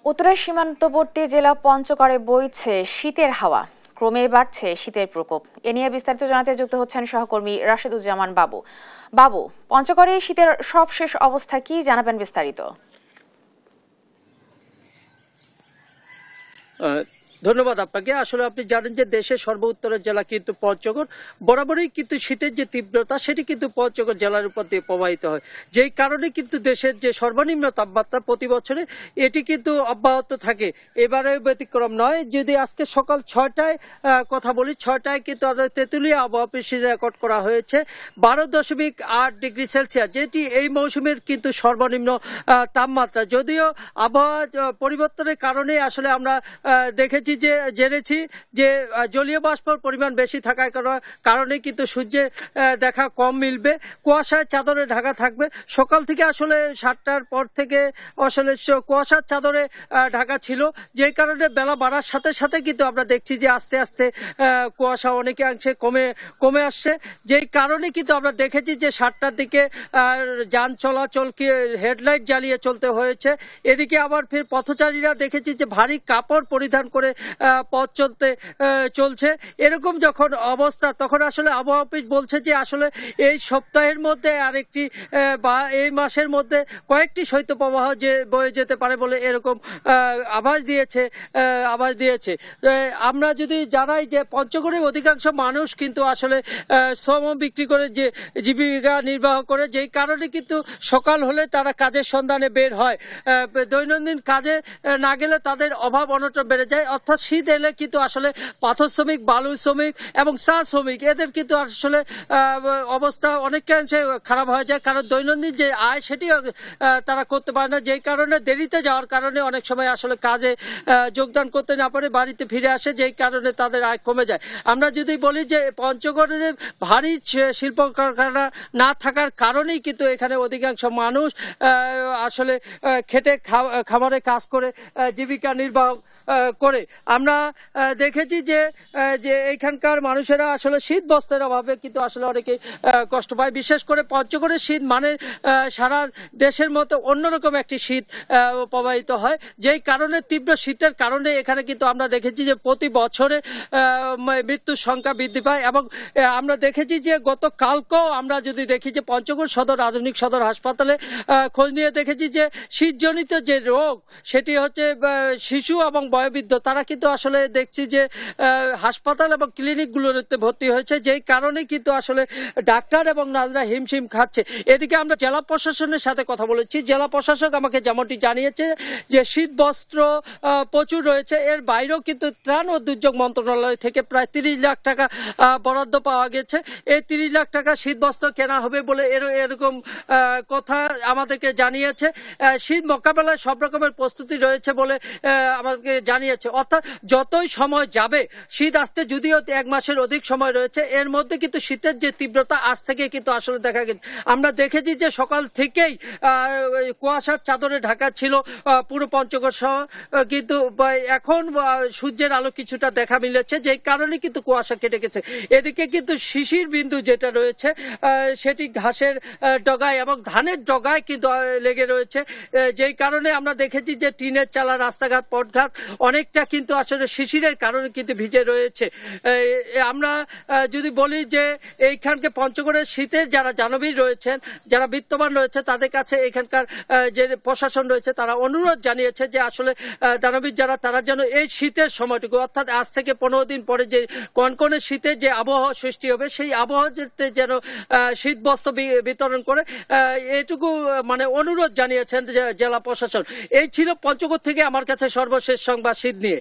উত্তরের সীমান্তবর্তী জেলা পঞ্চগড়ে বইছে শীতের হাওয়া, ক্রমে বাড়ছে শীতের প্রকোপ। এ নিয়ে বিস্তারিত জানাতে যুক্ত হচ্ছেন সহকর্মী রাশেদুজ্জামান বাবু। বাবু, পঞ্চগড়ে শীতের সবশেষ অবস্থা কি, জানাবেন বিস্তারিত। ধন্যবাদ আপনাকে। আসলে আপনি জানেন যে দেশের সর্বোত্তরের জেলা কিন্তু পঞ্চগড়, বরাবরই কিন্তু শীতের যে তীব্রতা সেটি কিন্তু পঞ্চগড় জেলার উপর দিয়ে প্রবাহিত হয়, যেই কারণে কিন্তু দেশের যে সর্বনিম্ন তাপমাত্রা প্রতি বছরে এটি কিন্তু অব্যাহত থাকে। এবারে ব্যতিক্রম নয়। যদি আজকে সকাল 6টায় কথা বলি, 6টায় কিন্তু তেঁতুলিয়া আবহাওয়া অফিসে রেকর্ড করা হয়েছে 12.8 ডিগ্রি সেলসিয়াস, যেটি এই মৌসুমের কিন্তু সর্বনিম্ন তাপমাত্রা। যদিও আবহাওয়া পরিবর্তনের কারণে আসলে আমরা দেখেছি জেনেছি যে জলীয় বাষ্পর পরিমাণ বেশি থাকার কারণে কিন্তু সূর্যের দেখা কম মিলবে। কুয়াশায় চাদরে ঢাকা থাকবে। সকাল থেকে আসলে 7টার পর থেকে আসলে কুয়াশার চাদরে ঢাকা ছিল, যেই কারণে বেলা বাড়ার সাথে সাথে কিন্তু আমরা দেখছি যে আস্তে আস্তে কুয়াশা অনেকাংশে কমে আসছে, যেই কারণে কিন্তু আমরা দেখেছি যে 7টার দিকে যান চলাচলকে হেডলাইট জ্বালিয়ে চলতে হয়েছে। এদিকে আবার ফের পথচারীরা দেখেছি যে ভারী কাপড় পরিধান করে পথ চলছে। এরকম যখন অবস্থা, তখন আসলে আবহাওয়া অফিস বলছে যে আসলে এই সপ্তাহের মধ্যে আরেকটি বা এই মাসের মধ্যে কয়েকটি শৈত্যপ্রবাহ যে বয়ে যেতে পারে বলে এরকম আভাস দিয়েছে। আমরা যদি জানাই যে পঞ্চগড়ের অধিকাংশ মানুষ কিন্তু আসলে শ্রম বিক্রি করে যে জীবিকা নির্বাহ করে, যেই কারণে কিন্তু সকাল হলে তারা কাজের সন্ধানে বের হয়। দৈনন্দিন কাজে না গেলে তাদের অভাব অনটন বেড়ে যায়। অর্থাৎ শীত এলে কিন্তু আসলে পাথর শ্রমিক, বালু শ্রমিক এবং চা শ্রমিক এদের কিন্তু আসলে অবস্থা অনেকাংশে খারাপ হয়ে যায়, কারণ দৈনন্দিন যে আয় সেটি তারা করতে পারে না, যেই কারণে দেরিতে যাওয়ার কারণে অনেক সময় আসলে কাজে যোগদান করতে না পারে, বাড়িতে ফিরে আসে, যেই কারণে তাদের আয় কমে যায়। আমরা যদি বলি যে পঞ্চগড়ের ভারী শিল্প কারখানা না থাকার কারণেই কিন্তু এখানে অধিকাংশ মানুষ আসলে খেটে খামারে কাজ করে জীবিকা নির্বাহ করে। আমরা দেখেছি যে এইখানকার মানুষেরা আসলে শীত বস্ত্রের অভাবে কিন্তু আসলে অনেকে কষ্ট পায়। বিশেষ করে পঞ্চগড়ের শীত মানে সারা দেশের মতো অন্যরকম একটি শীত প্রবাহিত হয়, যেই কারণে তীব্র শীতের কারণে এখানে কিন্তু আমরা দেখেছি যে প্রতি বছরে মৃত্যুর সংখ্যা বৃদ্ধি পায়। এবং আমরা দেখেছি যে গতকালকেও আমরা যদি দেখি যে পঞ্চগড় সদর আধুনিক সদর হাসপাতালে খোঁজ নিয়ে দেখেছি যে শীতজনিত যে রোগ সেটি হচ্ছে শিশু এবং বয়োবৃদ্ধ, তারা কিন্তু আসলে দেখছি যে হাসপাতাল এবং ক্লিনিকগুলোতে ভর্তি হয়েছে, যেই কারণে কিন্তু আসলে ডাক্তার এবং নার্সরা হিমশিম খাচ্ছে। এদিকে আমরা জেলা প্রশাসনের সাথে কথা বলেছি। জেলা প্রশাসক আমাকে যেমনটি জানিয়েছে যে শীত বস্ত্র প্রচুর রয়েছে। এর বাইরেও কিন্তু ত্রাণ ও দুর্যোগ মন্ত্রণালয় থেকে প্রায় 30 লাখ টাকা বরাদ্দ পাওয়া গেছে। এই 30 লাখ টাকা শীত বস্ত্র কেনা হবে বলে এরকম কথা আমাদেরকে জানিয়েছে। শীত মোকাবেলায় সব রকমের প্রস্তুতি রয়েছে বলে আমাদেরকে জানিয়েছে। অর্থাৎ যতই সময় যাবে, শীত আসতে যদিও 1 মাসের অধিক সময় রয়েছে, এর মধ্যে কিন্তু শীতের যে তীব্রতা আজ থেকে কিন্তু আসলে দেখা গেছে। আমরা দেখেছি যে সকাল থেকেই কুয়াশার চাদরে ঢাকা ছিল পুরো পঞ্চগড় সহ, কিন্তু এখন সূর্যের আলো কিছুটা দেখা মিলেছে, যেই কারণে কিন্তু কুয়াশা কেটে গেছে। এদিকে কিন্তু শিশির বিন্দু যেটা রয়েছে সেটি ঘাসের ডগায় এবং ধানের ডগায় কিন্তু লেগে রয়েছে, যেই কারণে আমরা দেখেছি যে টিনের চালা, রাস্তাঘাট, পথঘাট অনেকটা কিন্তু আসলে শিশিরের কারণে কিন্তু ভিজে রয়েছে। আমরা যদি বলি যে এইখানকে পঞ্চগড়ের শীতের যারা জানবীর রয়েছেন, যারা বিত্তবান রয়েছে, তাদের কাছে এখানকার যে প্রশাসন রয়েছে তারা অনুরোধ জানিয়েছে যে আসলে দানবীর যারা, তারা যেন এই শীতের সময়টুকু, অর্থাৎ আজ থেকে 15 দিন পরে যে কনকনে শীতের যে আবহাওয়া সৃষ্টি হবে, সেই আবহাওয়াতে যেন শীত বস্ত্র বিতরণ করে, এইটুকু মানে অনুরোধ জানিয়েছেন জেলা প্রশাসন। এই ছিল পঞ্চগড় থেকে আমার কাছে সর্বশেষ সংবাদ শীত নিয়ে।